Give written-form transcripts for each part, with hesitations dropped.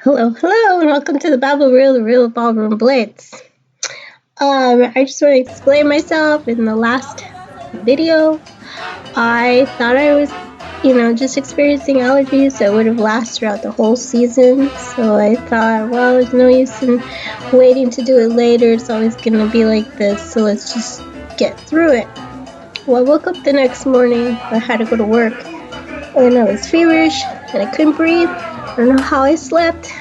Hello, and welcome to the Ba.Bl, the real ballroom blitz. I just want to explain myself. In the last video, I thought I was, just experiencing allergies that would have lasted throughout the whole season. So I thought, well, there's no use in waiting to do it later. It's always going to be like this. So let's just get through it. Well, I woke up the next morning. I had to go to work, and I was feverish, and I couldn't breathe. I don't know how I slept.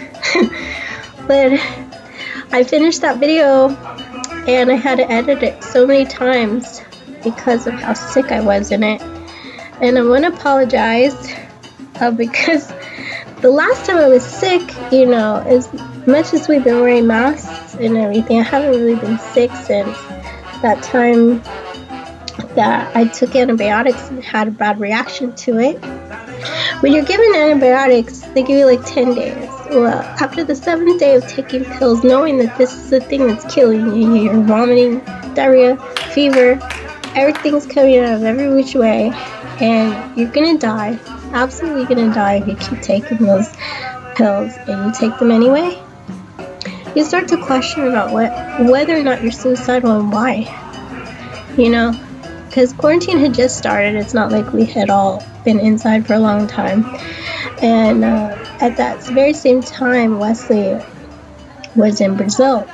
But I finished that video and I had to edit it so many times because of how sick I was in it. And I want to apologize because the last time I was sick, as much as we've been wearing masks and everything, I haven't really been sick since that time that I took antibiotics and had a bad reaction to it. When you're given antibiotics, they give you like 10 days. Well, after the 7th day of taking pills, knowing that this is the thing that's killing you, you're vomiting, diarrhea, fever, everything's coming out of every which way, and you're gonna die, absolutely gonna die if you keep taking those pills and you take them anyway. You start to question about whether or not you're suicidal and why. Because quarantine had just started. It's not like we had all been inside for a long time. And at that very same time, Wesley was in Brazil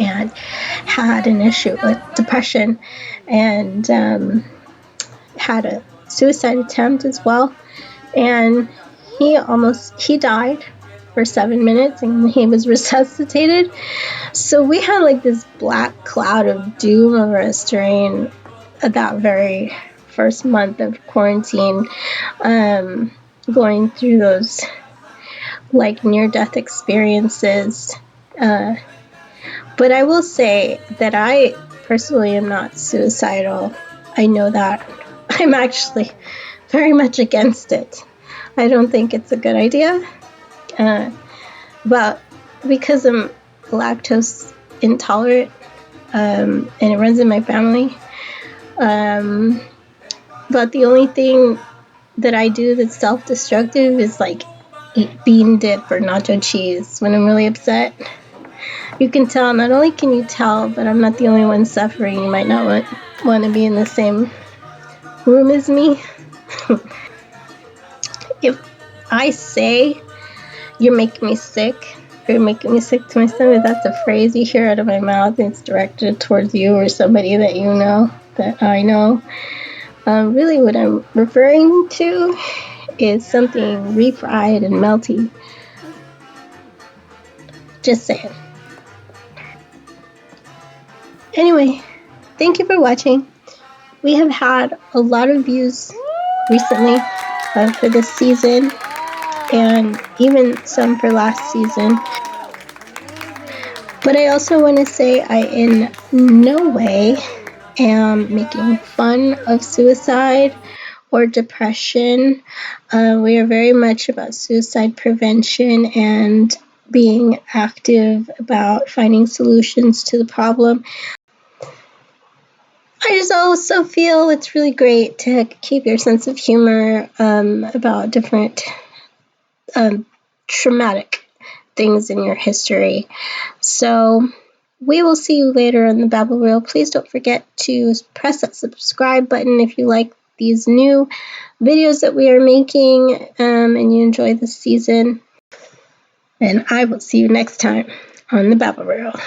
and had an issue with depression and had a suicide attempt as well. And he died for 7 minutes and he was resuscitated. So we had like this black cloud of doom over us during that very first month of quarantine, going through those like near-death experiences. But I will say that I personally am not suicidal. I know that. I'm actually very much against it. I don't think it's a good idea. But because I'm lactose intolerant, and it runs in my family, but the only thing that I do that's self-destructive is like eat bean dip or nacho cheese when I'm really upset. You can tell, not only can you tell, but I'm not the only one suffering. You might not want to be in the same room as me. If I say you're making me sick, or you're making me sick to my stomach, that's a phrase you hear out of my mouth and it's directed towards you or somebody that you know, that I know. Really what I'm referring to is something refried and melty. Just saying. Anyway, thank you for watching. We have had a lot of views recently for this season, and even some for last season. But I also want to say I in no way am making fun of suicide or depression. We are very much about suicide prevention and being active about finding solutions to the problem. I just also feel it's really great to keep your sense of humor about different traumatic things in your history. So we will see you later on the Ba.Bl. Please don't forget to press that subscribe button if you like these new videos that we are making and you enjoy this season. And I will see you next time on the Ba.Bl.